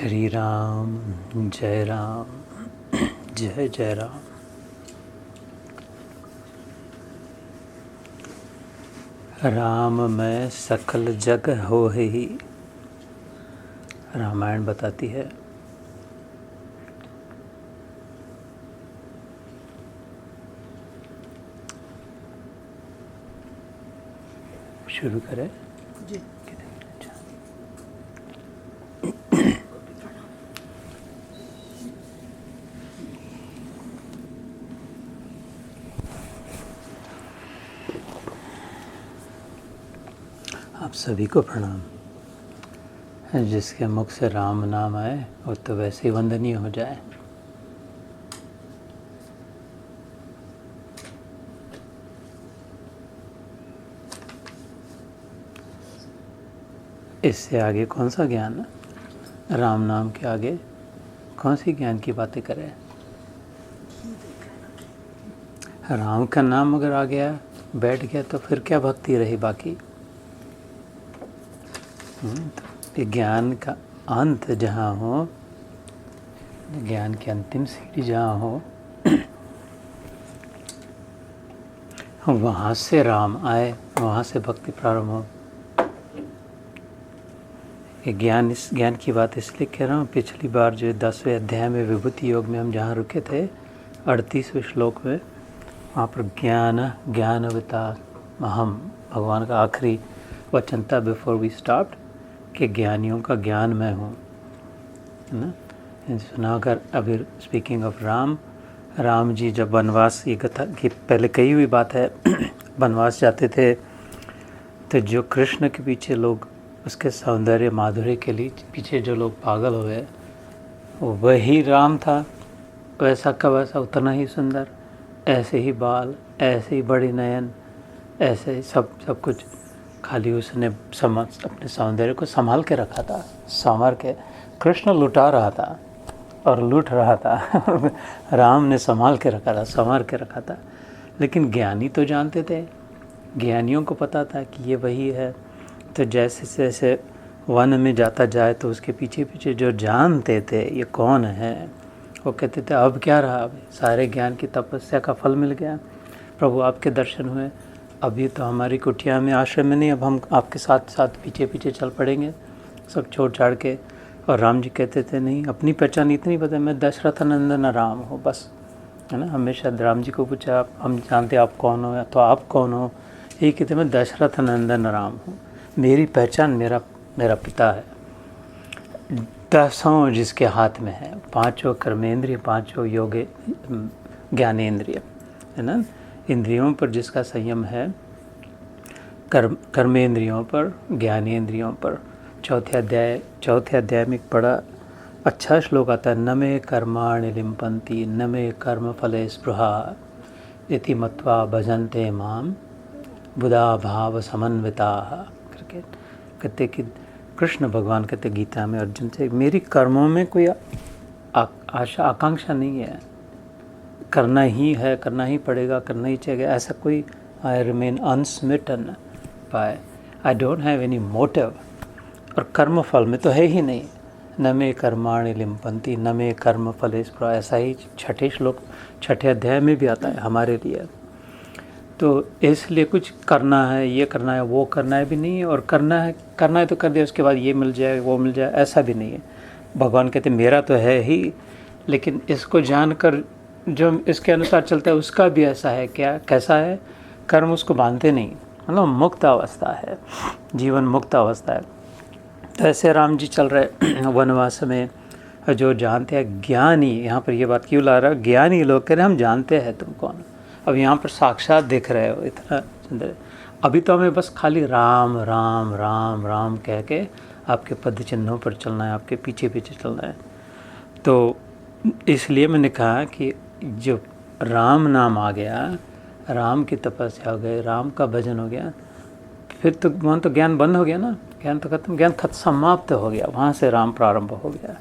श्री राम जय राम जय जय राम। राम में सकल जग हो ही, रामायण बताती है। शुरू करें जी। आप सभी को प्रणाम। जिसके मुख से राम नाम आए वो तो वैसे ही वंदनीय हो जाए। इससे आगे कौन सा ज्ञान? राम नाम के आगे कौन सी ज्ञान की बातें करें? राम का नाम अगर आ गया, बैठ गया, तो फिर क्या भक्ति रही बाकी? तो ज्ञान का अंत जहाँ हो, ज्ञान की अंतिम सीढ़ी जहाँ हो, वहाँ से राम आए, वहाँ से भक्ति प्रारंभ हो। ये ज्ञान, इस ज्ञान की बात इसलिए कह रहा हूँ, पिछली बार जो 10वें अध्याय में विभूति योग में हम जहाँ रुके थे, 38वें श्लोक में, वहाँ पर ज्ञानवता अहम, भगवान का आखिरी वचन था बिफोर वी स्टॉप्ड, कि ज्ञानियों का ज्ञान मैं हूँ, है ना। सुना कर अभी स्पीकिंग ऑफ राम जी जब वनवास, ये कथा की पहले कही हुई बात है, वनवास जाते थे तो जो कृष्ण के पीछे लोग, उसके सौंदर्य माधुर्य के लिए पीछे जो लोग पागल हुए, वही राम था। वैसा का वैसा, उतना ही सुंदर, ऐसे ही बाल, ऐसे ही बड़ी नयन, ऐसे ही सब कुछ। खाली उसने अपने सौंदर्य को संभाल के रखा था, संवार के। कृष्ण लुटा रहा था और लूट रहा था राम ने संभाल के रखा था, संवार के रखा था। लेकिन ज्ञानी तो जानते थे, ज्ञानियों को पता था कि ये वही है। तो जैसे जैसे वन में जाता जाए तो उसके पीछे पीछे जो जानते थे ये कौन है, वो कहते थे अब क्या रहा, अब सारे ज्ञान की तपस्या का फल मिल गया, प्रभु आपके दर्शन हुए, अभी तो हमारी कुटिया में, आश्रम में नहीं, अब हम आपके साथ साथ पीछे पीछे चल पड़ेंगे, सब छोड़ छाड़ के। और राम जी कहते थे नहीं, अपनी पहचान इतनी पता, मैं दशरथ नंदन राम हूँ बस, है ना। हमेशा राम जी को पूछा, आप, हम जानते आप कौन हो, तो आप कौन हो? ये कहते मैं दशरथ नंदन राम हूँ, मेरी पहचान मेरा पिता है। 10 जिसके हाथ में है, 5 कर्मेंद्रिय, 5 योगे ज्ञानेंद्रिय, है ना। इंद्रियों पर जिसका संयम है, कर्मेंद्रियों पर, ज्ञानेंद्रियों पर। चौथे अध्याय में एक बड़ा अच्छा श्लोक आता है, न मे कर्माणि लिम्पन्ति न मे कर्म फले स्पृहा इति मत्वा भजन्ते माम बुधा भाव समन्विताः करके कहते कि कृष्ण भगवान कहते गीता में अर्जुन से, मेरी कर्मों में कोई आशा आकांक्षा नहीं है, करना ही है, करना ही पड़ेगा, करना ही चाहिए, ऐसा कोई, I remain unsmitten by, I don't have any motive. और कर्म फल में तो है ही नहीं, न मे कर्माणि लिम्पन्ति न मे कर्म फले स्पृहा, ऐसा ही 6 अध्याय में भी आता है हमारे लिए। तो इसलिए कुछ करना है, ये करना है, वो करना है भी नहीं है, और करना है तो कर दिया, उसके बाद ये मिल जाए वो मिल जाए, ऐसा भी नहीं है। भगवान कहते मेरा तो है ही, लेकिन इसको जानकर जो इसके अनुसार चलता है उसका भी ऐसा है। क्या, कैसा है? कर्म उसको बांधते नहीं, मतलब मुक्त अवस्था है, जीवन मुक्त अवस्था है। तो ऐसे राम जी चल रहे वनवास में, जो जानते हैं ज्ञानी, यहाँ पर ये बात क्यों ला रहा है, ज्ञानी लोग कह रहे हम जानते हैं तुम कौन। अब यहाँ पर साक्षात देख रहे हो, इतना सुंदर। अभी तो हमें बस खाली राम राम राम राम कह के आपके पद चिन्हों पर चलना है, आपके पीछे पीछे चलना है। तो इसलिए मैंने कहा कि जो राम नाम आ गया, राम की तपस्या हो गई, राम का भजन हो गया, फिर तो वहाँ तो ज्ञान बंद हो गया ना, ज्ञान तो खत्म, ज्ञान समाप्त हो गया, वहाँ से राम प्रारंभ हो गया।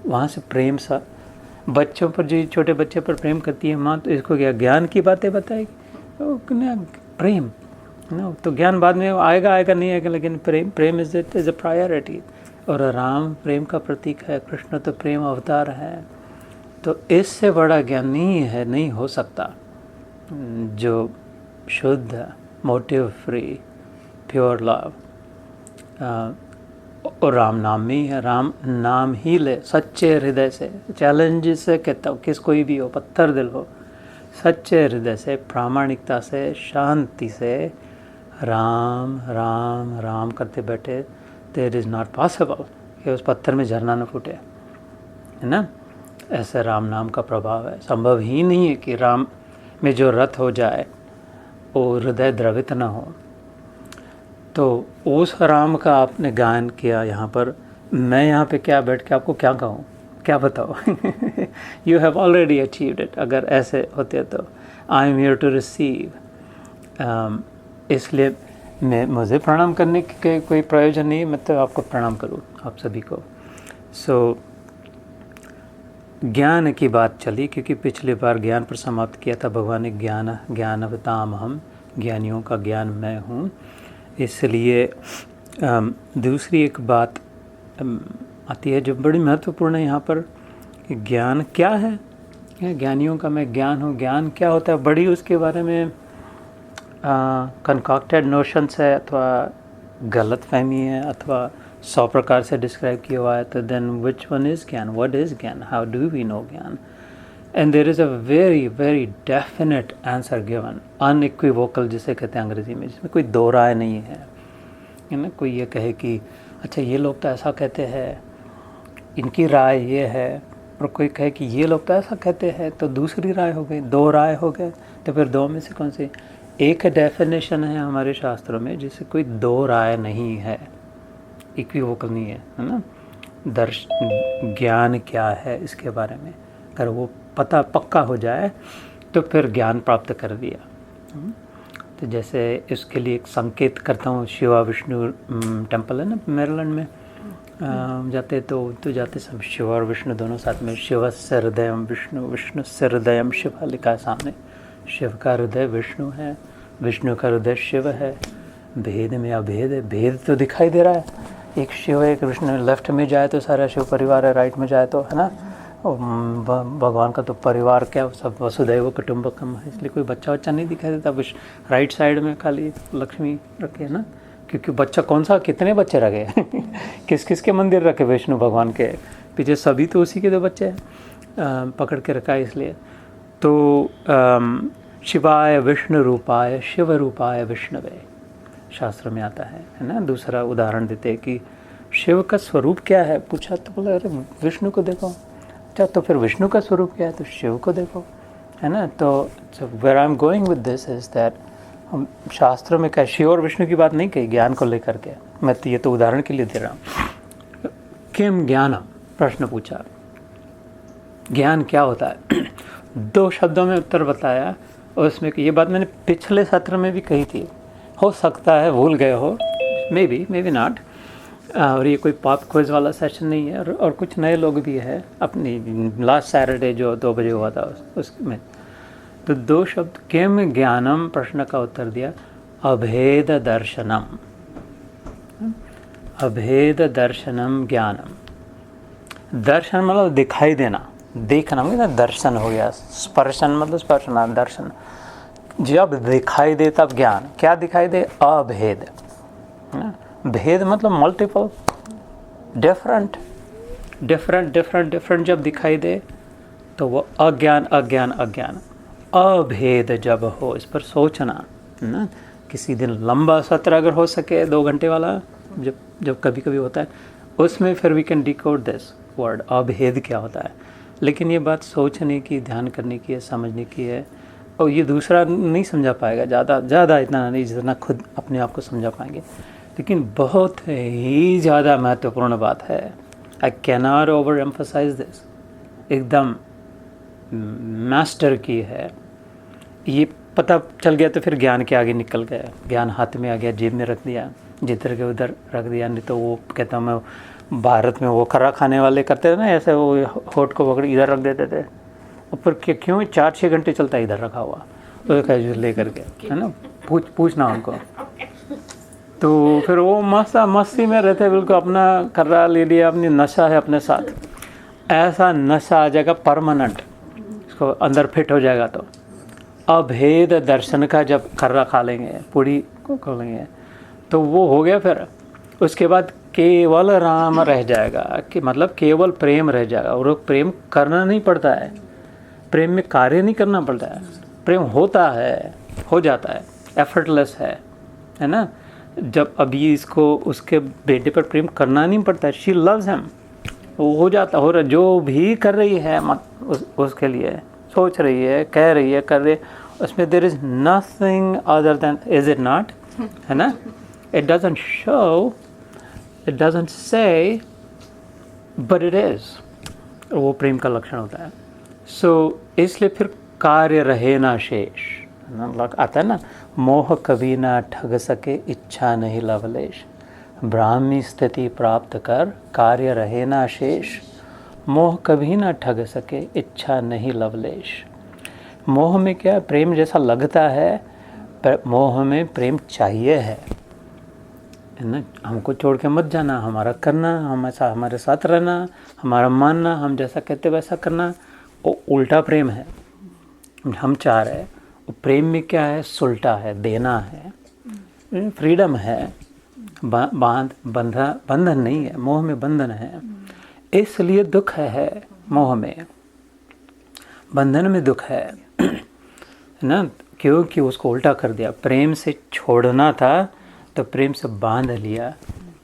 वहाँ से प्रेम सा, बच्चों पर, जो छोटे बच्चे पर प्रेम करती है माँ, तो इसको क्या ज्ञान की बातें बताएगी? प्रेम ना, तो ज्ञान बाद में आएगा नहीं आएगा, लेकिन प्रेम इज अ प्रायोरिटी। और राम प्रेम का प्रतीक है, कृष्ण तो प्रेम अवतार है। तो इससे बड़ा ज्ञान नहीं हो सकता जो शुद्ध, मोटिव फ्री, प्योर लव और राम नाम में ही है। राम नाम ही ले सच्चे हृदय से, चैलेंज से कहता हूँ, कोई भी हो, पत्थर दिल हो, सच्चे हृदय से, प्रामाणिकता से, शांति से राम राम राम करते बैठे, देयर इज़ नॉट पॉसिबल कि उस पत्थर में झरना न फूटे, है ना। ऐसा राम नाम का प्रभाव है। संभव ही नहीं है कि राम में जो रत हो जाए वो हृदय द्रवित न हो। तो उस राम का आपने गायन किया यहाँ पर। मैं यहाँ पे क्या बैठ के आपको क्या कहूँ, क्या बताओ। You have already achieved it. अगर ऐसे होते तो I am here to receive. इसलिए मुझे प्रणाम करने के कोई प्रयोजन नहीं है, मैं तो आपको प्रणाम करूँ, आप सभी को। सो ज्ञान की बात चली, क्योंकि पिछली बार ज्ञान पर समाप्त किया था। भगवान ने ज्ञानवताम हम, ज्ञानियों का ज्ञान मैं हूँ। इसलिए दूसरी एक बात आती है जो बड़ी महत्वपूर्ण है यहाँ पर, कि ज्ञान क्या है। ज्ञानियों का मैं ज्ञान हूँ। ज्ञान क्या होता है, बड़ी उसके बारे में कंकॉक्टेड नोशंस है, अथवा गलत फहमी है, अथवा 100 प्रकार से डिस्क्राइब किया हुआ है। तो then which one is gyan, what is gyan, how do we know gyan. And there is a very very definite answer given, unequivocal जिसे कहते हैं अंग्रेजी में, जिसमें कोई दो राय नहीं है ना। कोई ये कहे कि अच्छा ये लोग तो ऐसा कहते हैं, इनकी राय ये है, और कोई कहे कि ये लोग तो ऐसा कहते हैं, तो दूसरी राय हो गई, दो राय हो गए। तो फिर दो में से कौन सी? एक डेफिनेशन है हमारे शास्त्रों में जिससे कोई दो राय नहीं है, इक्विवोकल नहीं है ना। ज्ञान क्या है इसके बारे में अगर वो पता पक्का हो जाए तो फिर ज्ञान प्राप्त कर दिया। तो जैसे इसके लिए एक संकेत करता हूँ, शिवा विष्णु टेम्पल है ना मेरीलैंड में, जाते तो जाते सब शिव और विष्णु दोनों साथ में। शिव से हृदयम विष्णु, विष्णु से हृदयम शिव लिखा है सामने। शिव का हृदय विष्णु है, विष्णु का हृदय शिव है। भेद में अभेद है, भेद तो दिखाई दे रहा है, एक शिव एक विष्णु। लेफ्ट में जाए तो सारा शिव परिवार है, राइट में जाए तो, है ना, भगवान का तो परिवार क्या, सब वसुदैव कुटुंबकम है, इसलिए कोई बच्चा नहीं दिखाई देता। राइट साइड में खाली लक्ष्मी रखे है ना, क्योंकि बच्चा कौन सा, कितने बच्चे रखे किस किस के मंदिर रखे विष्णु भगवान के पीछे, सभी तो उसी के दो बच्चे हैं, पकड़ के रखा है इसलिए। तो शिवाय विष्णु रूपाय शिव रूपाय विष्णवे शास्त्र में आता है ना। दूसरा उदाहरण देते हैं कि शिव का स्वरूप क्या है, पूछा तो बोला अरे विष्णु को देखो। अच्छा तो फिर विष्णु का स्वरूप क्या है, तो शिव को देखो, है ना। तो where I am going with this is that हम शास्त्रों में क्या शिव और विष्णु की बात नहीं कही ज्ञान को लेकर के, मैं तो ये तो उदाहरण के लिए दे रहा हूँ। किम ज्ञानम प्रश्न पूछा, ज्ञान क्या होता है। 2 शब्दों में उत्तर बताया, और उसमें ये बात मैंने पिछले सत्र में भी कही थी, हो सकता है भूल गए हो, मे बी नॉट। और ये कोई पॉप क्विज वाला सेशन नहीं है, और कुछ नए लोग भी हैं अपनी लास्ट सैटरडे जो 2 बजे हुआ था उसमें। तो 2 शब्द किम ज्ञानम प्रश्न का उत्तर दिया अभेद दर्शनम। अभेद दर्शनम ज्ञानम। दर्शन मतलब दिखाई देना, देखना मतलब दर्शन हो गया। स्पर्शन मतलब स्पर्शना, दर्शन जब दिखाई दे तब ज्ञान। क्या दिखाई दे, अभेद। भेद मतलब मल्टीपल, डिफरेंट जब दिखाई दे तो वो अज्ञान अज्ञान अज्ञान। अभेद जब हो, इस पर सोचना ना। किसी दिन लंबा सत्र अगर हो सके 2 घंटे वाला, जब कभी कभी होता है, उसमें फिर we can decode this word अभेद क्या होता है। लेकिन ये बात सोचने की, ध्यान करने की है, समझने की है। और ये दूसरा नहीं समझा पाएगा, ज़्यादा इतना नहीं जितना खुद अपने आप को समझा पाएंगे। लेकिन बहुत ही ज़्यादा महत्वपूर्ण बात है, I can not over emphasise this, एकदम मास्टर की है। ये पता चल गया तो फिर ज्ञान के आगे निकल गया। ज्ञान हाथ में आ गया, जेब में रख दिया, जिधर के उधर रख दिया। नहीं तो वो कहता मैं, भारत में वो खरा खाने वाले करते थे ना, ऐसे वो होठ को पकड़ इधर रख देते थे, ऊपर क्यों 4-6 घंटे चलता है इधर रखा हुआ, तो ले करके, है ना। पूछना उनको, तो फिर वो मस्ती में रहते, बिल्कुल अपना कर रहा, ले लिया, अपनी नशा है अपने साथ। ऐसा नशा आ जाएगा परमानेंट, इसको अंदर फिट हो जाएगा। तो अभेद दर्शन का जब खर्रा खा लेंगे, पूरी को खा लेंगे, तो वो हो गया। फिर उसके बाद केवल राम रह जाएगा, कि मतलब केवल प्रेम रह जाएगा। और प्रेम करना नहीं पड़ता है, प्रेम में कार्य नहीं करना पड़ता है, प्रेम होता है, हो जाता है, एफर्टलेस है ना। जब अभी इसको उसके बेटे पर प्रेम करना नहीं पड़ता है, शी लव्स हिम, वो हो जाता, हो रहा, जो भी कर रही है उसके लिए सोच रही है, कह रही है, कर रही है, उसमें there is nothing other than, is it not, है ना। It doesn't show, it doesn't say, but it is, वो प्रेम का लक्षण होता है। सो इसलिए फिर कार्य रहे ना शेष, आता है ना, मोह कभी ना ठग सके, इच्छा नहीं लवलेश, ब्राह्मी स्थिति प्राप्त कर, कार्य रहे ना शेष, मोह कभी ना ठग सके, इच्छा नहीं लवलेश। मोह में क्या, प्रेम जैसा लगता है, पर मोह में प्रेम चाहिए है ना। हमको छोड़ के मत जाना, हमारा करना, हमारे साथ रहना, हमारा मानना, हम जैसा कहते वैसा करना, वो उल्टा प्रेम है, हम चाह रहे हैं। प्रेम में क्या है, सुलटा है, देना है, फ्रीडम है, बंधन नहीं है। मोह में बंधन है, इसलिए दुख है। मोह में, बंधन में दुख है ना, क्योंकि उसको उल्टा कर दिया। प्रेम से छोड़ना था तो प्रेम से बांध लिया,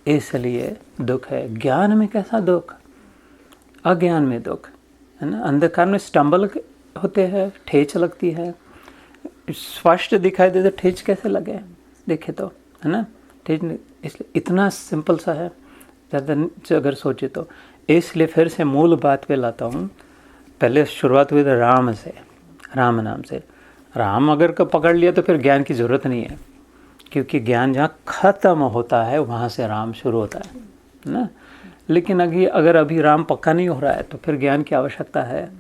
इसलिए दुख है। ज्ञान में कैसा दुख, अज्ञान में दुख, है ना। अंधकार में स्टम्बल होते हैं, ठेच लगती है, स्पष्ट दिखाई दे तो ठेच कैसे लगे, देखे तो, है ना, ठेच। इसलिए इतना सिंपल सा है, ज़्यादा अगर सोचे तो। इसलिए फिर से मूल बात पे लाता हूँ। पहले शुरुआत हुई थी राम से, राम नाम से। राम अगर को पकड़ लिया तो फिर ज्ञान की ज़रूरत नहीं है, क्योंकि ज्ञान जहाँ ख़त्म होता है वहाँ से राम शुरू होता है ना। लेकिन अगर अभी राम पक्का नहीं हो रहा है तो फिर ज्ञान की आवश्यकता है।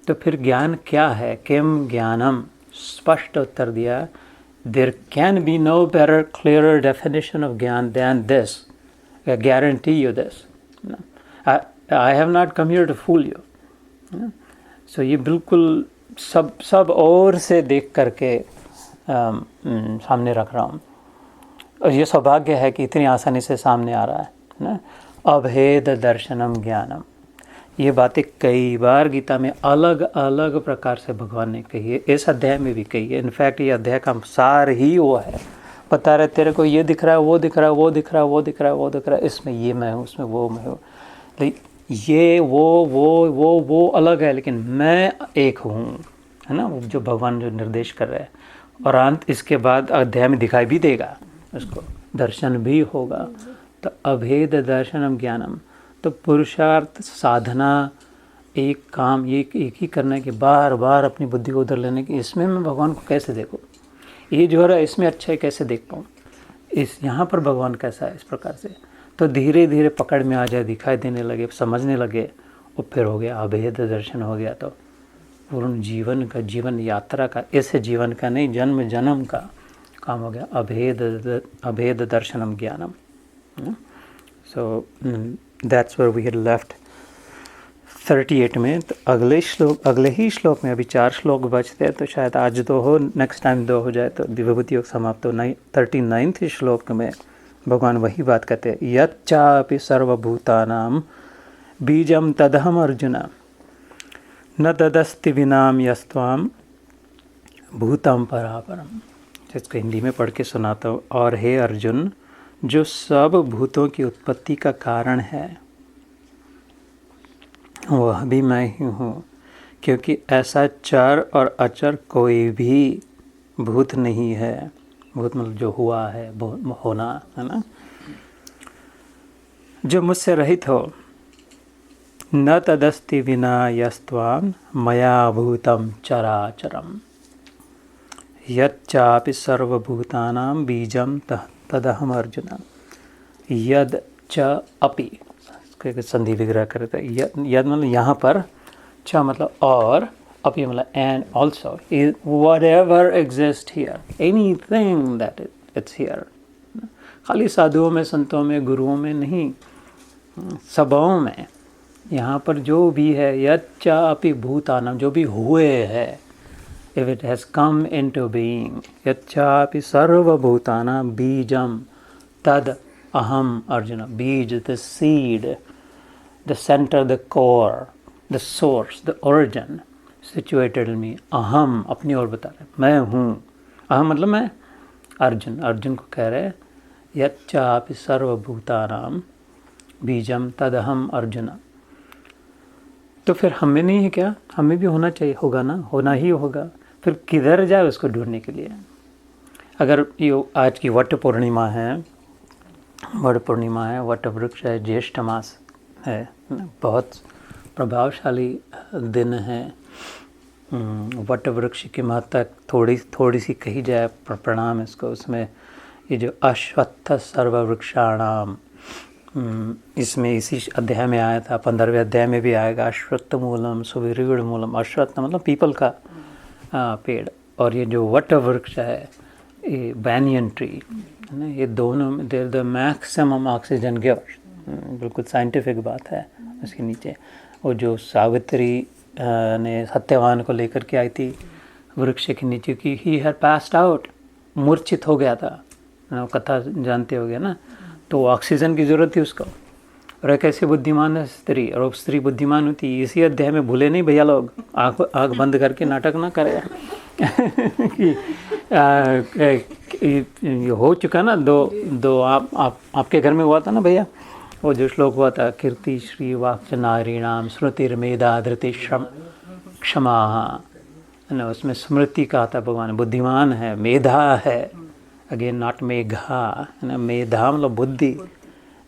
तो फिर ज्ञान क्या है, किम ज्ञानम, स्पष्ट उत्तर दिया, there can be no better clearer definition of gyan than this, I guarantee you this, I have not come here to fool you. So ये बिल्कुल सब और से देख करके सामने रख रहा हूँ, और ये सौभाग्य है कि इतनी आसानी से सामने आ रहा है ना। अभेद दर्शनम ज्ञानम, ये बातें कई बार गीता में अलग अलग प्रकार से भगवान ने कही है, इस अध्याय में भी कही है। इनफैक्ट ये अध्याय का सार ही वो है, बता रहे तेरे को ये दिख रहा है, वो दिख रहा है, वो दिख रहा है, वो दिख रहा है, वो दिख रहा है, इसमें ये मैं हूँ, उसमें वो मैं हूँ, ये वो अलग है, लेकिन मैं एक हूँ, है ना। जो भगवान जो निर्देश कर रहे हैं, और अंत इसके बाद अध्याय में दिखाई भी देगा, उसको दर्शन भी होगा। तो अभेद दर्शनम ज्ञानम, तो पुरुषार्थ साधना, एक काम एक ही करने के, बार बार अपनी बुद्धि को उधर लेने की, इसमें मैं भगवान को कैसे देखूँ, ये जो है इसमें अच्छा है कैसे देख पाऊँ, इस यहाँ पर भगवान कैसा है, इस प्रकार से। तो धीरे धीरे पकड़ में आ जाए, दिखाई देने लगे, समझने लगे, और फिर हो गया अभेद दर्शन हो गया। तो पूर्ण जीवन का, जीवन यात्रा का, ऐसे जीवन का नहीं, जन्म जन्म का काम हो गया, अभेद दर्शनम ज्ञानम। So that's where we had left 38 में। तो अगले ही श्लोक में, अभी 4 श्लोक बचते हैं, तो शायद आज 2 हो, नेक्स्ट टाइम 2 हो जाए तो विभूति योग समाप्त हो। 39 श्लोक में भगवान वही बात कहते हैं, यच्चापि सर्वभूतानां बीजम तदहम अर्जुन, न तदस्ति विनाम यस्त्वाम भूतम परापरम। इसको हिंदी में पढ़ के सुनाता हूँ। और हे अर्जुन, जो सब भूतों की उत्पत्ति का कारण है वह भी मैं ही हूँ, क्योंकि ऐसा चर और अचर कोई भी भूत नहीं है। भूत मतलब जो हुआ है, होना, है ना, जो मुझसे रहित हो। न तदस्ति विना यस्त्वां मया भूतम चराचरम, यच्चापि सर्वभूतानां बीजम तदहम अर्जुन, यद च अपि, संधि विग्रह करते हैं। यद मतलब यहाँ पर, च मतलब और, अपि मतलब and also, whatever exist here, anything that it's here, खाली साधुओं में, संतों में, गुरुओं में नहीं, सभाओं में। यहाँ पर जो भी है, यच्चापि भूतानाम, जो भी हुए है, if it has come into being, यच्चापि सर्वभूतानां बीजम तद aham Arjuna. Bij, the seed, the center, the core, the source, the origin situated in me. aham अपनी ओर बता रहे, मैं हूँ। aham मतलब मैं। अर्जुन को कह रहे यच्चापि सर्वभूतानां बीजम तदहम अर्जुन। तो फिर हमें नहीं है क्या? हमें भी होना चाहिए, होगा ना, होना ही होगा। फिर किधर जाए उसको ढूंढने के लिए? अगर ये आज की वट पूर्णिमा है, वट वृक्ष है, ज्येष्ठ मास है, बहुत प्रभावशाली दिन है। वट वृक्ष की महत्ता थोड़ी सी कही जाए, प्रणाम इसको। उसमें ये जो अश्वत्थ सर्ववृक्षाणाम, इसमें इसी अध्याय में आया था, 15वें अध्याय में भी आएगा। अश्वत्थ मूलम सुविरूढ़ मूलम, अश्वत्थ मतलब पीपल का पेड़, और ये जो वट वृक्ष है, ये बैनियन ट्री है ना, ये दोनों में there the maximum oxygen givers. बिल्कुल साइंटिफिक बात है। उसके नीचे वो जो सावित्री ने सत्यवान को लेकर के आई थी वृक्ष के नीचे, की ही हैड पास्ड आउट, मूर्छित हो गया था, कथा जानते हो गया ना। तो ऑक्सीजन की ज़रूरत थी उसको, और एक ऐसी बुद्धिमान है स्त्री, और वो स्त्री बुद्धिमान होती। इसी अध्याय में भूले नहीं भैया लोग, आँख बंद करके नाटक ना करें कि ये हो चुका ना, दो आपके घर में हुआ था ना भैया, वो जो श्लोक हुआ था, कीर्ति श्री वाक्च नारीणाम स्मृतिर्मेधा धृति क्षमा, है ना। उसमें स्मृति कहा था भगवान, बुद्धिमान है, मेधा है, अगेन नॉट मेघा, है ना। मेधा मतलब बुद्धि,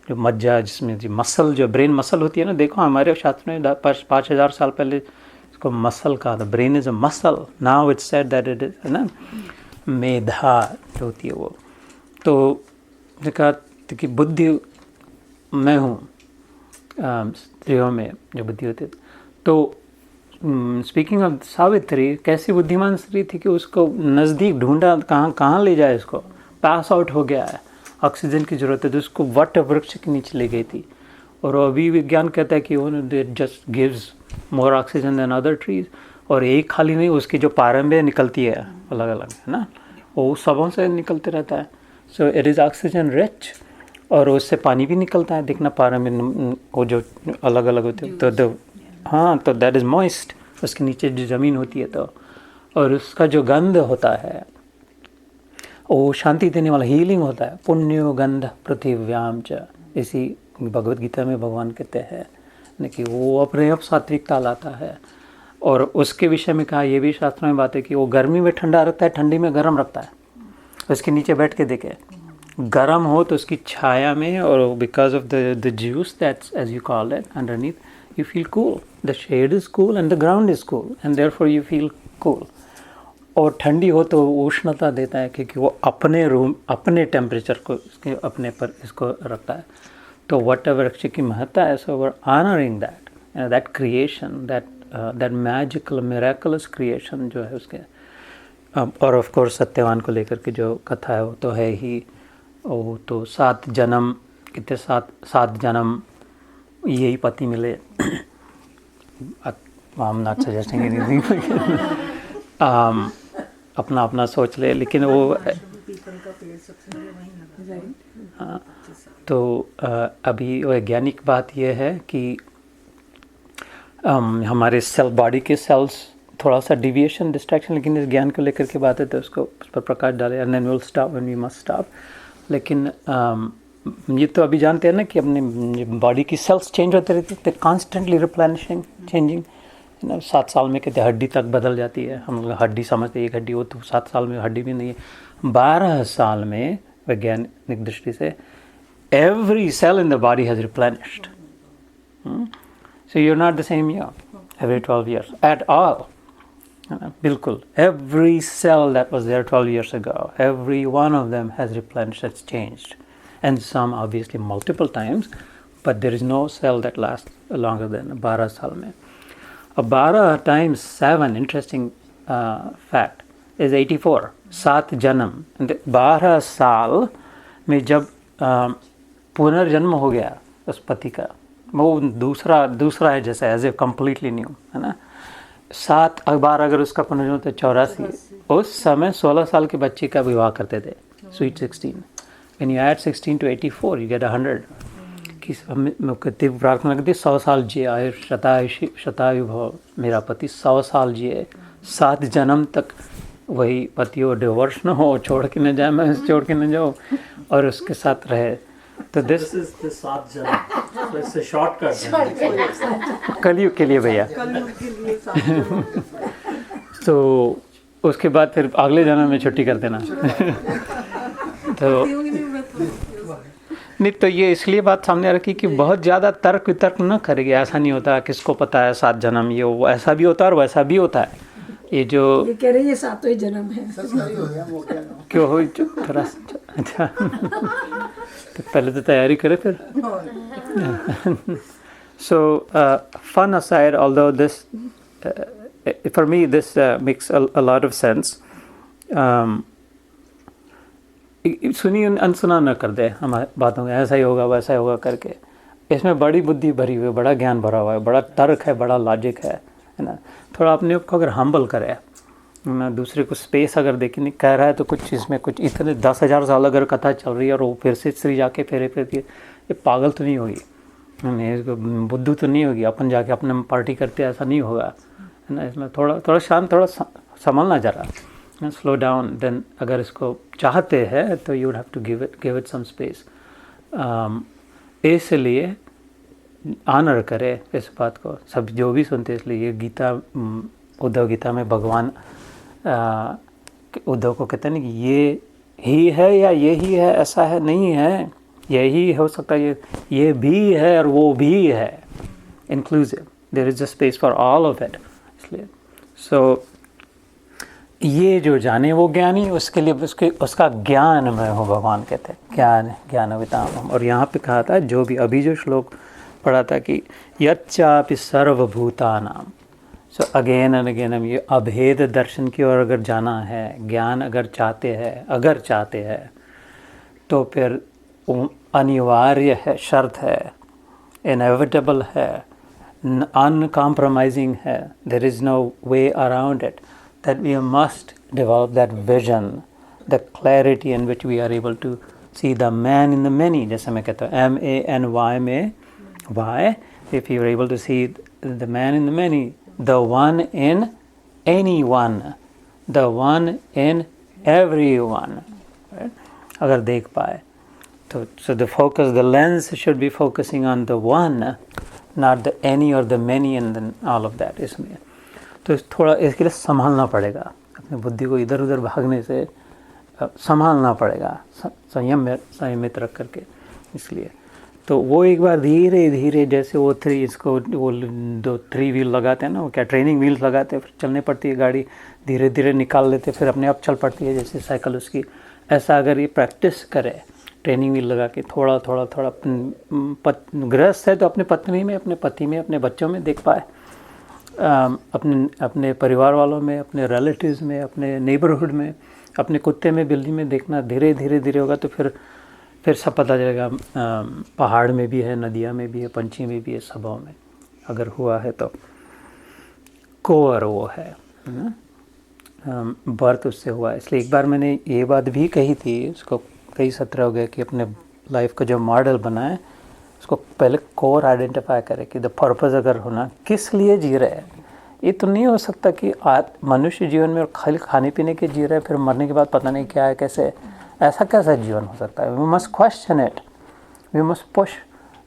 जो मज्जा, जिसमें जो मसल, जो ब्रेन मसल होती है ना, देखो हमारे शास्त्र में 5000 साल पहले इसको मसल कहा था। Brain is a muscle, now it's said that it is, है ना। मेधा जो होती है वो, तो कहा कि बुद्धि मैं हूँ, स्त्रियों में जो बुद्धि होती है। तो स्पीकिंग ऑफ सावित्री, कैसी बुद्धिमान स्त्री थी कि उसको नज़दीक ढूंढा, कहाँ ले जाए इसको, पास आउट हो गया है, ऑक्सीजन की ज़रूरत है, तो उसको वट वृक्ष के नीचे ले गई थी। और अभी विज्ञान कहता है कि वो just gives more oxygen than other trees. और एक खाली नहीं, उसकी जो पारंबे निकलती है अलग अलग, है ना, वो सबों से निकलते रहता है। So it is oxygen rich, और उससे पानी भी निकलता है, देखना पारंबे वो जो अलग अलग होते हैं, तो हाँ, तो दैट इज़ मॉइस्ट, उसके नीचे जो ज़मीन होती है। तो और उसका जो गंध होता है वो शांति देने वाला, हीलिंग होता है। पुण्यो गंध पृथिव्याम च, इसी भगवत गीता में भगवान कहते हैं कि वो अपने आप सात्विकता लाता है। और उसके विषय में कहा, ये भी शास्त्रों में बात है कि वो गर्मी में ठंडा रखता है, ठंडी में गर्म रखता है। उसके नीचे बैठ के देखे, गर्म हो तो उसकी छाया में, और because of the juice that's as you call it underneath, you feel cool, the shade is cool and the ground is cool and therefore you feel cool। और ठंडी हो तो उष्णता देता है, क्योंकि वो अपने रूम, अपने टेम्परेचर को इसके अपने पर इसको रखता है। तो वट वृक्ष की महत्ता है, so we're honouring that creation, that magical miraculous creation जो है उसके। और ऑफ कोर्स सत्यवान को लेकर के जो कथा है वो तो है ही, वो तो 7 जन्म, कितने 7 जन्म यही पति मिले। I'm not suggesting anything। अपना अपना सोच ले, लेकिन वो तो अभी वैज्ञानिक बात यह है कि हमारे सेल, बॉडी के सेल्स थोड़ा सा डिविएशन, डिस्ट्रैक्शन, लेकिन इस ज्ञान को लेकर के बात है तो उसको उस पर प्रकाश डाले, and then will stop when we must stop. लेकिन ये तो अभी जानते हैं ना कि अपने बॉडी की सेल्स चेंज होते रहती है, कॉन्स्टेंटली रिप्लेनिशिंग, चेंजिंग। 7 साल में कहते हड्डी तक बदल जाती है, हम लोग हड्डी समझते हैं एक हड्डी, वो तो 7 साल में हड्डी भी नहीं है, 12 साल में वैज्ञानिक दृष्टि से every cell in the body has replenished. So you are not the same year every 12 years at all. बिल्कुल, every cell that was there 12 years ago, every one of them has replenished, has changed, and some obviously multiple times, but there is no cell that lasts longer than 12 साल में। 12 times 7, interesting fact, is 84, 7 जन्म। 12 साल में जब पुनर्जन्म हो गया उस पति का, वो दूसरा है जैसे एज ए कम्प्लीटली न्यू, है ना। 7 बार अगर उसका पुनर्जन्म तो 84, उस समय 16 साल के बच्चे का विवाह करते थे, sweet 16। When you add 16 to 84 you get 100। कि कहती प्रार्थना करती 100 साल जिए, आयुष शतायु भव, मेरा पति 100 साल जिए, 7 जन्म तक वही पति हो, डिवोर्स न हो, छोड़ के न जाए, मैं छोड़ के न जाऊँ, और उसके साथ रहे। तो दिस इज द 7 जन्म, इट्स अ शॉर्टकट कलयुग के लिए भैया। तो उसके बाद फिर अगले जन्म में छुट्टी कर देना। तो नहीं, तो ये इसलिए बात सामने रखी कि बहुत ज़्यादा तर्क वितर्क न करेगी। ऐसा नहीं होता, किसको पता है 7 जन्म, ये वो ऐसा भी होता है और वैसा भी होता है। ये जो ये कह रही है 7 ही जन्म है, क्यों हो थोड़ा अच्छा। तो पहले तो तैयारी करे फिर। So fun aside, although this for me this makes a lot of sense, सुनी अनसुना न कर दे हमारे बातों में, ऐसा ही होगा वैसा ही होगा करके। इसमें बड़ी बुद्धि भरी हुई है, बड़ा ज्ञान भरा हुआ है, बड़ा तर्क है, बड़ा लॉजिक है ना। थोड़ा अपने आप को अगर हम्बल करे ना, दूसरे को स्पेस अगर देखने कह रहा है तो कुछ इसमें कुछ इतने 10,000 साल अगर कथा चल रही है और वो फिर से स्त्री जाके फेरे फिरती है, ये पागल तो नहीं होगी, नहीं इसको बुद्धू तो नहीं होगी, अपन जाके अपने पार्टी करते ऐसा नहीं होगा, है ना। इसमें थोड़ा शांत, थोड़ा संभलना जरा, स्लो डाउन। देन अगर इसको चाहते हैं तो you would have to give it some space. इसलिए ऑनर करे इस बात को सब जो भी सुनते हैं। इसलिए ये गीता, उद्धव गीता में भगवान उद्धव को कहते हैं ना कि ये ही है या ये ही है, ऐसा है नहीं है, यही हो सकता है, ये भी है और वो भी है, inclusive, there is a space for all of it. इसलिए सो ये जो जाने वो ज्ञानी, उसके लिए उसका ज्ञान में हो, भगवान कहते हैं ज्ञानविताम। और यहाँ पे कहा था जो भी अभी जो श्लोक पढ़ा था कि यच्चापि सर्वभूतानां, सो अगेन एंड अगेन हम ये अभेद दर्शन की ओर अगर जाना है, ज्ञान अगर चाहते हैं तो फिर अनिवार्य है, शर्त है, इनएविटेबल है, अनकॉम्प्रोमाइजिंग है, there is no way around it, that we must develop that vision, the clarity in which we are able to see the man in the many. जैसे मैं कहता हूँ MANY में Y, if you are able to see the man in the many, the one in anyone, the one in everyone, right? अगर देख पाए तो so the focus, the lens should be focusing on the one, not the any or the many and then all of that. इसमें तो थोड़ा इसके लिए संभालना पड़ेगा, अपनी बुद्धि को इधर उधर भागने से संभालना पड़ेगा, संयमित रख करके। इसलिए तो वो एक बार धीरे धीरे जैसे वो 3 व्हील लगाते हैं ना, वो क्या ट्रेनिंग व्हील्स लगाते हैं, फिर चलने पड़ती है गाड़ी, धीरे धीरे निकाल लेते, फिर अपने आप चल पड़ती है जैसे साइकिल उसकी। ऐसा अगर ये प्रैक्टिस करे ट्रेनिंग व्हील लगा के, थोड़ा गृहस्थ है तो अपने पत्नी में, अपने पति में, अपने बच्चों में देख पाए, अपने परिवार वालों में, अपने रिलेटिव्स में, अपने नेबरहुड में, अपने कुत्ते में, बिल्ली में देखना धीरे धीरे होगा तो फिर सब पता चलेगा। पहाड़ में भी है, नदियाँ में भी है, पंछी में भी है, सबों में अगर हुआ है तो कोर वो है ना, बर्थ उससे हुआ। इसलिए एक बार मैंने ये बात भी कही थी, उसको कई सत्र हो गए कि अपने लाइफ का जो मॉडल बनाए उसको पहले कोर आइडेंटिफाई करे कि द पर्पस अगर होना, किस लिए जी रहे हैं। ये तो नहीं हो सकता कि मनुष्य जीवन में खाली खाने पीने के जी रहे हैं, फिर मरने के बाद पता नहीं क्या है, कैसे, ऐसा कैसा जीवन हो सकता है। We must question it, we must push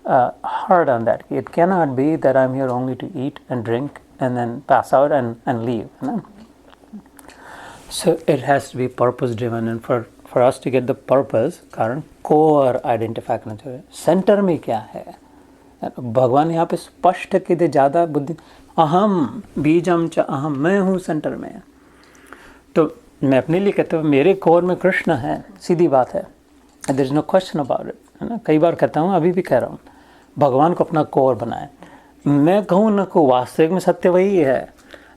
hard on that. It can not be that I am here only to eat and drink and then pass out and leave, है ना। So it has to be purpose driven, and for us to get the purpose, कारण core identify करना चाहिए, centre में क्या है। भगवान यहाँ पे स्पष्ट के दे ज़्यादा बुद्धि, अहम बीजम च अहम, मैं हूँ सेंटर में। तो मैं अपने लिए कहता हूँ मेरे कोर में कृष्ण है, सीधी बात है, there is no question about it, है ना। कई बार कहता हूँ, अभी भी कह रहा हूँ, भगवान को अपना कोर बनाए। मैं कहूँ न को वास्तविक में सत्य वही है,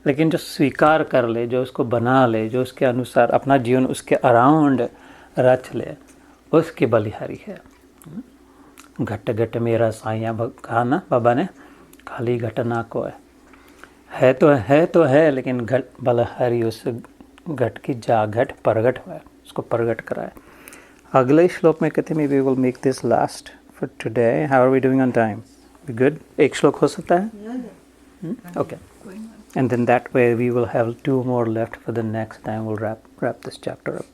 लेकिन जो स्वीकार कर ले, जो उसको बना ले, जो उसके अनुसार अपना जीवन उसके अराउंड रच ले, उसके बलिहारी है। घट घट मेरा साइया कहा ना बाबा ने, खाली घटना को है तो है, लेकिन घट बलहरी उस घट की जाघट प्रगट हुआ है, उसको प्रगट कराए। अगले श्लोक में कहते हैं, we will make this last for today. How are we doing on time? We good? एक श्लोक हो सकता है? Okay, and then that way we will have 2 more left for the next time. We'll wrap this chapter up.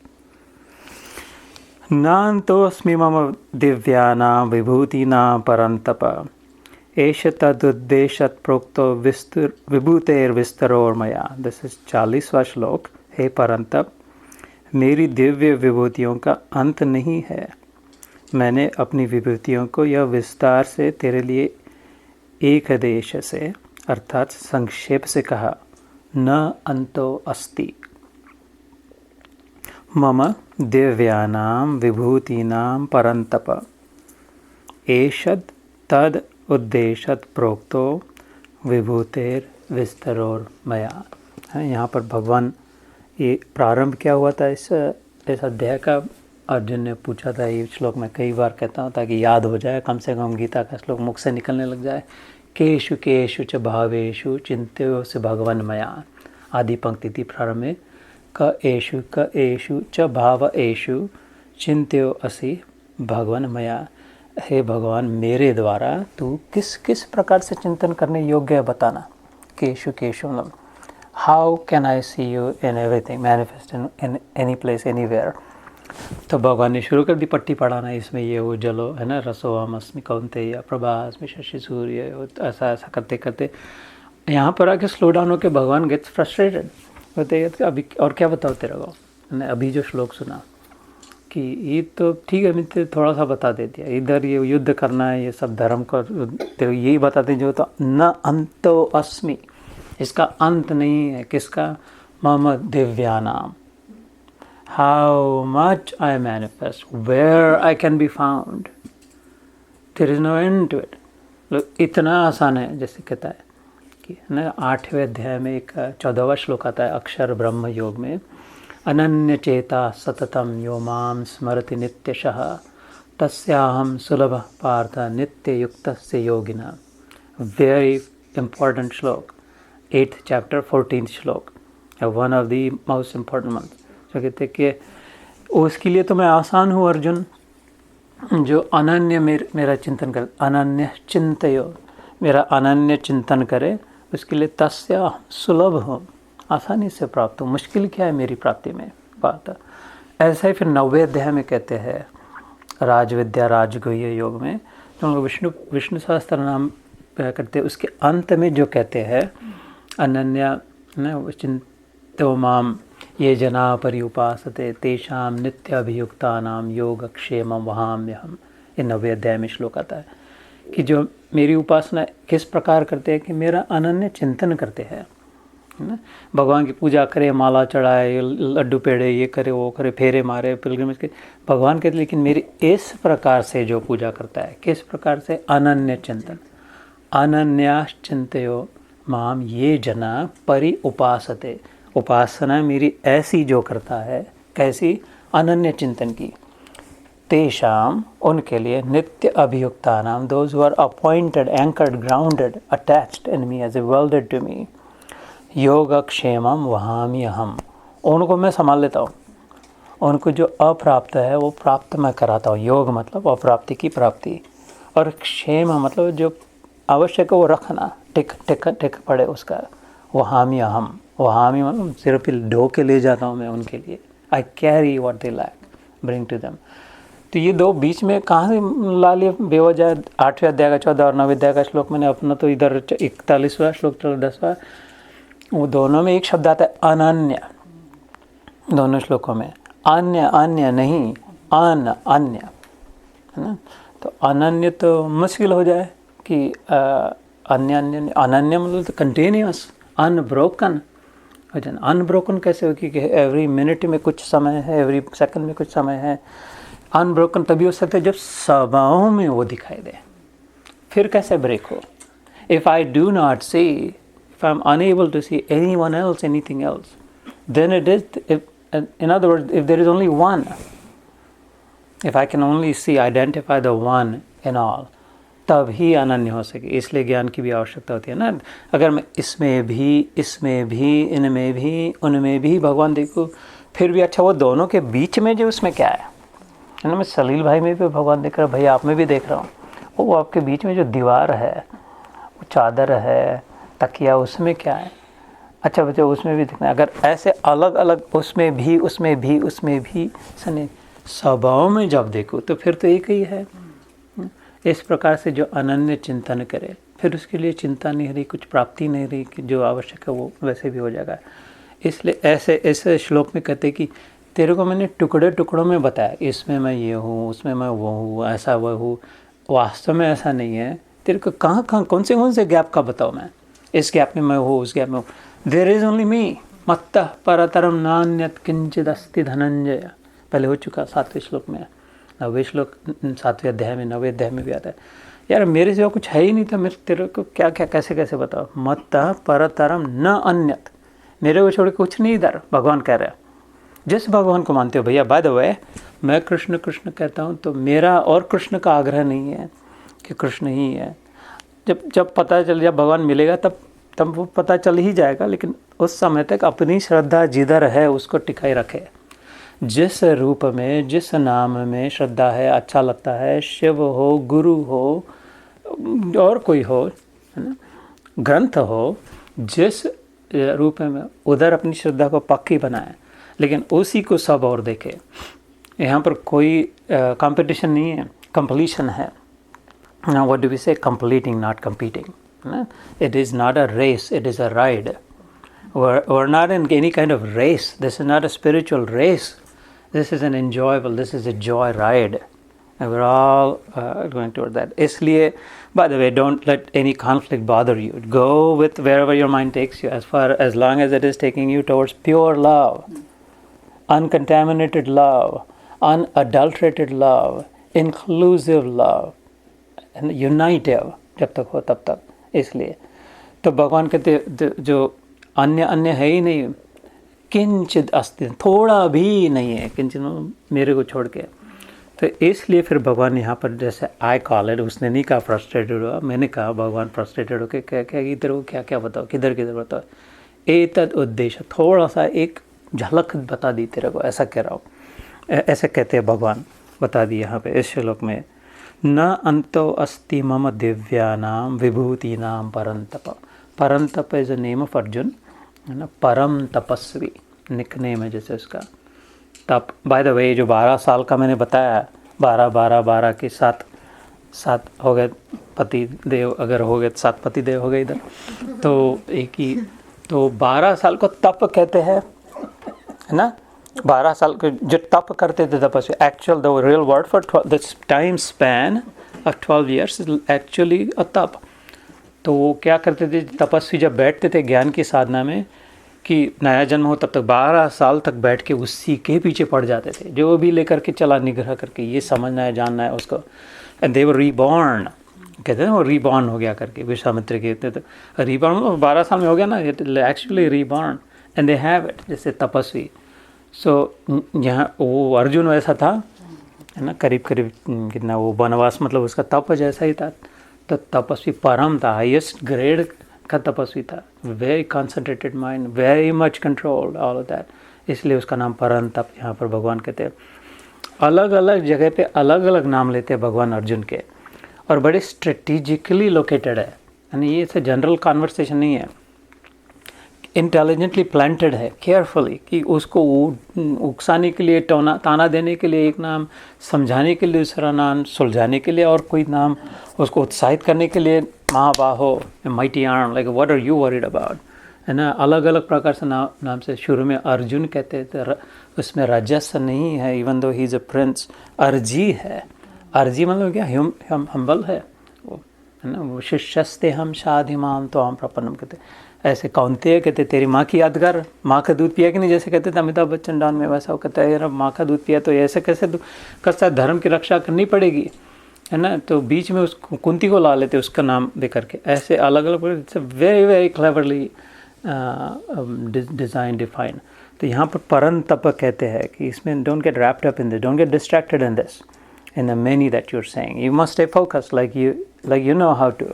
नान्तोऽस्मि मम दिव्यानां विभूतीनां परन्तप, एष तदुद्देशात् प्रोक्तो विभूतेर्विस्तरोर्मया। This is 40वां श्लोक। हे परंतप, मेरी दिव्य विभूतियों का अंत नहीं है। मैंने अपनी विभूतियों को यह विस्तार से तेरे लिए एक देश से अर्थात संक्षेप से कहा, न अंतो अस्ति। मम दिव्यानां विभूतीनां परन्तप, एषद तद उद्देशात् प्रोक्तो विभूतेर विस्तरोर्मया। यहाँ पर भगवान, ये प्रारंभ क्या हुआ था इस अध्याय का? अर्जुन ने पूछा था, ये श्लोक मैं कई बार कहता हूँ ताकि याद हो जाए, कम से कम गीता का श्लोक मुख से निकलने लग जाए। केषु केषु च भावेषु चिन्त्योऽसि भगवन् मया। आदि पंक्ति थी प्रारंभ में, क एषु च भावेषु चिन्त्योऽसि भगवन् मया। हे भगवान, मेरे द्वारा तू किस किस प्रकार से चिंतन करने योग्य है बताना। केषु केषु मतलब how can I see you in everything, manifest in any place anywhere. तो भगवान ने शुरू कर दी पट्टी पढ़ाना, इसमें ये उज्जलो है ना, रसोहम अस्मि कौन्तेय प्रभास्मि शशि सूर्य, ऐसा ऐसा करते करते यहाँ पर आके स्लो डाउन होकर भगवान गेट्स फ्रस्ट्रेटेड होते हैं। अभी और क्या बताओ तेरे को, मैंने अभी जो श्लोक सुना कि ये तो ठीक है, मैं थोड़ा सा बता देती है, इधर ये युद्ध करना है, ये सब धर्म का तो यही बताते जो, तो न अंतो अस्मि, इसका अंत नहीं है। किसका? मम दिव्यानाम, how much I manifest, where I can be found, there is no end to it. इतना आसान है, जैसे कहता है कि ना 8वें अध्याय में एक 14वां श्लोक आता है अक्षर ब्रह्म योग में, अनन्य चेता सततम यो माम स्मरति नित्यशः तस्याहम सुलभ पार्थ नित्य युक्तस्य योगिना। वेरी इंपॉर्टेंट श्लोक, 8th chapter 14th श्लोक, one of the most important month. जो कहते कि उसके लिए तो मैं आसान हूँ अर्जुन, जो अनन्य मेरा चिंतन करे, अनन्य चिंतयो, मेरा अनन्य चिंतन करे, उसके लिए तस्य सुलभ हो, आसानी से प्राप्त हो। मुश्किल क्या है मेरी प्राप्ति में बात। ऐसा ही फिर 9वें अध्याय में कहते हैं राजविद्या राजगुह्य योग में, जो लोग विष्णु सहस्त्र नाम करते हैं, उसके अंत में जो कहते हैं अनन्या चिंतो माम ये जना पर्युपासते तेषाम नित्याभियुक्तानाम योगक्षेमं वहाम्यहम्। ये 9वें अध्याय में श्लोक आता है कि जो मेरी उपासना किस प्रकार करते हैं कि मेरा अनन्य चिंतन करते हैं, है ना। भगवान की पूजा करे, माला चढ़ाए, लड्डू पेड़े, ये करे वो करे, फेरे मारे, पिलग्रिमेज के, भगवान कहते लेकिन मेरी इस प्रकार से जो पूजा करता है, किस प्रकार से? अनन्य चिंतन। अनन्याश्चिंतयो माम ये जना परि उपासते, उपासना मेरी ऐसी जो करता है, कैसी? अनन्य चिंतन की। तेषाम, उनके लिए, नित्य अभियुक्ता नाम, those who are appointed, anchored, grounded, attached in me, as a welded to me, योगक्षेमम वहाम्यहम्, उनको मैं संभाल लेता हूँ। उनको जो अप्राप्त है वो प्राप्त मैं कराता हूँ। योग मतलब अप्राप्ति की प्राप्ति, और क्षेम मतलब जो आवश्यक है वो रखना, टिक पड़े उसका। वहाम्यहम्, वहामी मतलब सिर पे ढो के ले जाता हूँ मैं उनके लिए। I carry what they lack, bring to them. तो ये दो बीच में कहाँ से ला लिए बेवजह? 8वें अध्याय का 14 और 9वें अध्याय का श्लोक मैंने अपना तो इधर 41वां श्लोक, 10वां, वो दोनों में एक शब्द आता है अनन्य। दोनों श्लोकों में अन्य अन्य नहीं, अन्य, है ना। तो अनन्य तो मुश्किल हो जाए कि अन्य अनन्य मतलब तो कंटिन्यूअस, अनब्रोकन। अनब्रोकन कैसे हो कि एवरी मिनट में कुछ समय है, एवरी सेकंड में कुछ समय है। अनब्रोकन तभी हो सकता है जब स्वभाव में वो दिखाई दे, फिर कैसे ब्रेक हो? If I do not see, if I am unable to see anyone else, anything else, then it is, in other words, if there is only one, if I can only see identify the one in all, तब ही अनन्य हो सके। इसलिए ज्ञान की भी आवश्यकता होती है ना। अगर मैं इसमें भी, इनमें भी, उनमें भी भगवान देखूँ, फिर भी अच्छा वो दोनों के बीच में जो उसमें क्या है ना, मैं सलील भाई में भी भगवान देख रहा हूँ, भाई आप में भी देख रहा हूँ, वो आपके बीच में जो दीवार है, वो चादर है, तकिया, उसमें क्या है? अच्छा बच्चों उसमें भी दिखना है। अगर ऐसे अलग अलग उसमें भी सने स्वभाव में जब देखो तो फिर तो एक ही है। इस प्रकार से जो अनन्य चिंतन करे, फिर उसके लिए चिंता नहीं रही, कुछ प्राप्ति नहीं रही, कि जो आवश्यक है वो वैसे भी हो जाएगा। इसलिए ऐसे श्लोक में कहते कि तेरे को मैंने टुकड़े टुकड़ों में बताया, इसमें मैं ये हूँ, उसमें मैं वो हूँ, ऐसा वो हूँ। वास्तव में ऐसा नहीं है। तेरे को कहाँ कौन से गैप का बताओ मैं, इस गैप में मैं हूँ, उस गैप में हूँ। देयर इज़ ओनली मी मत्तः परतरम नान्यत् किंचित् अस्ति धनंजय, पहले हो चुका 7वें श्लोक में। 9वें श्लोक 7वें अध्याय में, 9वें अध्याय में भी आता है। यार मेरे सिवा कुछ है ही नहीं था, मैं तेरे को क्या क्या कैसे बताओ। मत्तः परतरम न अन्यत्, मेरे को छोड़ के कुछ नहीं इधर, भगवान कह रहे हैं। जिस भगवान को मानते हो भैया, बाय द वे मैं कृष्ण कृष्ण कहता हूँ, तो मेरा और कृष्ण का आग्रह नहीं है कि कृष्ण ही है। जब पता चल जाए भगवान मिलेगा तब वो पता चल ही जाएगा, लेकिन उस समय तक अपनी श्रद्धा जिधर है उसको टिकाई रखे। जिस रूप में, जिस नाम में श्रद्धा है, अच्छा लगता है, शिव हो, गुरु हो, और कोई हो, है ना, ग्रंथ हो, जिस रूप में उधर अपनी श्रद्धा को पक्की बनाए, लेकिन उसी को सब और देखे। यहाँ पर कोई कंपटीशन नहीं है, कंप्लीशन है। Now what do we say? Completing, not competing. It is not a race, it is a ride. We're not in any kind of race. This is not a spiritual race. This is an enjoyable, this is a joy ride. And we're all going toward that. इसलिए, by the way, don't let any conflict bother you. Go with wherever your mind takes you, as long as it is taking you towards pure love, uncontaminated love, unadulterated love, inclusive love, यूनाइटिव, जब तक हो तब तक। इसलिए तो भगवान कहते जो अन्य है ही नहीं, किंचित अस्ति, थोड़ा भी नहीं है, किंचित मेरे को छोड़ के। तो इसलिए फिर भगवान यहाँ पर, जैसे आई कॉल इट, उसने नहीं कहा फ्रस्ट्रेटेड हुआ, मैंने कहा भगवान फ्रस्ट्रेटेड हो के क्या इधर को क्या बताओ, किधर बताओ। एतद उद्देश्य, थोड़ा सा एक झलक बता दी तेरे को, ऐसा कह रहा हूँ। ऐसे कहते हैं भगवान, बता दी यहाँ पे इस श्लोक में। न अंतो अस्ति मम दिव्यानाम विभूतीनाम परंतप। परंतप is the name of Arjun, है ना, परम तपस्वी निकनेम है जैसे उसका। तप, बाय द वे, जो 12 साल का मैंने बताया, 12 के 7 हो गए पति देव, अगर हो गए 7 पति देव हो गए इधर, तो एक ही, तो 12 साल को तप कहते हैं, है ना। 12 साल के जो तप करते थे तपस्वी, actual the real word for this time span of 12 years is actually a tap. तो वो क्या करते थे तपस्वी, जब बैठते थे ज्ञान की साधना में कि नया जन्म हो, तब तक 12 साल तक बैठ के उसी के पीछे पड़ जाते थे, जो भी लेकर के चला निग्रह करके, ये समझना है, जानना है उसको। एंड दे वर रीबॉर्न, कहते हैं वो रीबॉर्न हो गया करके, विश्वामित्र कहते थे रीबॉर्न, 12 साल में हो गया ना, actually reborn, and they have it, जैसे तपस्वी। सो यहाँ वो अर्जुन वैसा था, है ना, करीब कितना वो वनवास, मतलब उसका तप जैसा ही था। तो तपस्वी परम था, हाईएस्ट ग्रेड का तपस्वी था, very concentrated mind, very much controlled, all of that. इसलिए उसका नाम परम तप यहाँ पर भगवान कहते हैं। अलग अलग जगह पे अलग अलग नाम लेते हैं भगवान अर्जुन के, और बड़े स्ट्रेटेजिकली लोकेटेड है, यानी ये ऐसे जनरल कॉन्वर्सेशन नहीं है, इंटेलिजेंटली प्लांटेड है, केयरफुली, कि उसको उकसाने के लिए, ताना देने के लिए एक नाम, समझाने के लिए दूसरा नाम, सुलझाने के लिए और कोई नाम, उसको उत्साहित करने के लिए महाबाहो, mighty arm, like what are you worried about, है ना। अलग अलग प्रकार से नाम से शुरू में अर्जुन कहते थे, उसमें रजस नहीं है, even though he is a prince. अर्जी है, अर्जी मतलब क्या, हम्बल है वो, है ना। वो शिष्यस्ते हम शाधिमान तो हम प्रपन्नम कहते, ऐसे कौनते कहते तेरी माँ की याद कर, माँ का दूध पिया कि नहीं, जैसे कहते थे अमिताभ बच्चन डाउन में, वैसा वो कहता है यार माँ का दूध पिया तो ऐसे कैसे कसता, धर्म की रक्षा करनी पड़ेगी, है ना। तो बीच में उस कुंती को ला लेते उसका नाम दे करके, ऐसे अलग अलग, very very cleverly design define. तो यहाँ पर परम तप कहते हैं कि इसमें don't get wrapped up in this, don't get distracted in this, in the many that you are saying, you must stay focused like you know how to.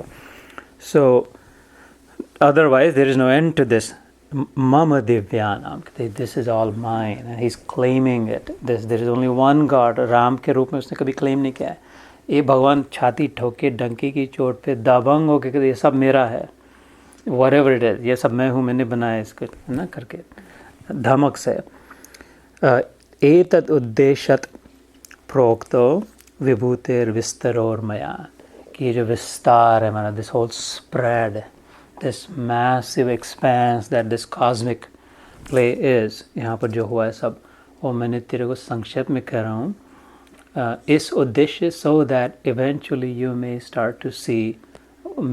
So otherwise there is no end to this mama divyanam, this is all mine, and he's claiming it. There is only one God. Ram के रूप में उसने कभी claim नहीं किया है. ये भगवान छाती ठोके डंकी की चोट पे दबंग हो के ये सब मेरा है, whatever it is, ये सब मैं हूँ, मैंने बनाया इसको, है ना, करके धमक से. एतत् उद्देश्यत प्रोक्तो विभूतिर विस्तरोर मया, कि ये जो विस्तार है हमारा, this whole spread, this massive expanse that this cosmic play is, यहाँ पर जो हुआ है सब, वो मैंने तेरे को संक्षेप में कह रहा हूँ इस उद्देश्य, so that eventually you may start to see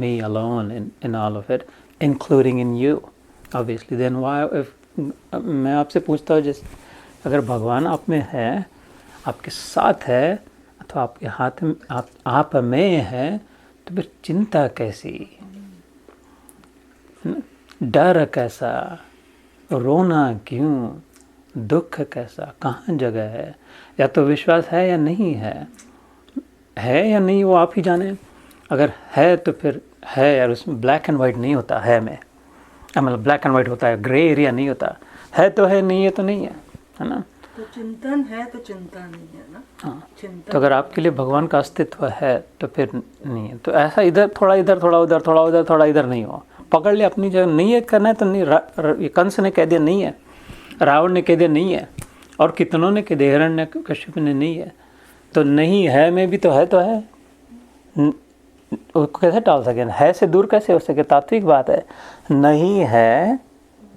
me alone in all of it, including in you, obviously. Then why, if मैं आपसे पूछता हूँ, जैसे अगर भगवान आप में है, आपके साथ है, अथवा आपके हाथ में, आप में है, तो फिर चिंता कैसी, डर कैसा, रोना क्यों, दुख कैसा, कहाँ जगह है, या तो विश्वास है या नहीं है या नहीं, वो आप ही जाने. अगर है तो फिर है यार, उसमें ब्लैक एंड वाइट नहीं होता है में, मतलब ब्लैक एंड वाइट होता है, ग्रे एरिया नहीं होता है, तो है, नहीं है तो नहीं है ना. तो चिंतन है तो चिंता नहीं है ना. हाँ, तो अगर आपके लिए भगवान का अस्तित्व है तो फिर नहीं है. तो ऐसा इधर थोड़ा उधर, थोड़ा उधर, थोड़ा इधर नहीं हो, पकड़ ले अपनी जगह. नहीं है करना है तो नहीं. कंस ने कह दिया नहीं है, रावण ने कह दिया नहीं है, और कितनों ने कह दिया, हिरण्य कश्यप ने नहीं है. तो नहीं है में भी तो है, उसको कैसे टाल सके, है से दूर कैसे हो सके. तात्विक बात है, नहीं है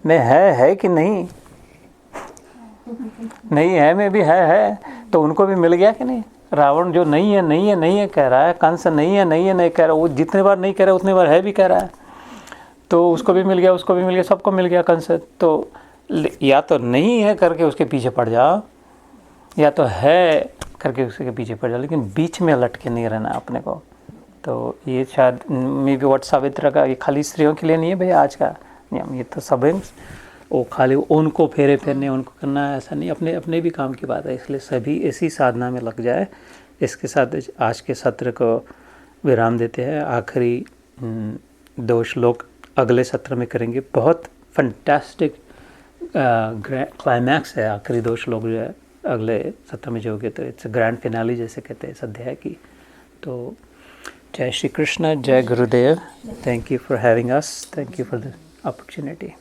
में है कि नहीं, नहीं है में भी है, तो उनको भी मिल गया कि नहीं. रावण जो नहीं है कह रहा है, कंस नहीं है कह रहा है, वो जितने बार नहीं कह रहा है उतने बार है भी कह रहा है, तो उसको भी मिल गया, सबको मिल गया कंस. तो या तो नहीं है करके उसके पीछे पड़ जाओ, या तो है करके उसके पीछे पड़ जाओ, लेकिन बीच में लटके नहीं रहना अपने को. तो ये शायद मे बी व्हाट सावित्र का, ये खाली स्त्रियों के लिए नहीं है भैया आज का नियम, ये तो सब वो खाली उनको फेरने उनको करना है, ऐसा नहीं, अपने अपने भी काम की बात है. इसलिए सभी इसी साधना में लग जाए. इसके साथ आज के सत्र को विराम देते हैं. आखिरी 2 श्लोक अगले सत्र में करेंगे. बहुत फंटास्टिक क्लाइमैक्स है आखिरी 2 श्लोक जो है अगले सत्र में जो होंगे, तो इट्स ग्रैंड फिनाली जैसे कहते हैं इस अध्याय की. तो जय श्री कृष्ण, जय गुरुदेव. Thank you for having us, thank you for the opportunity.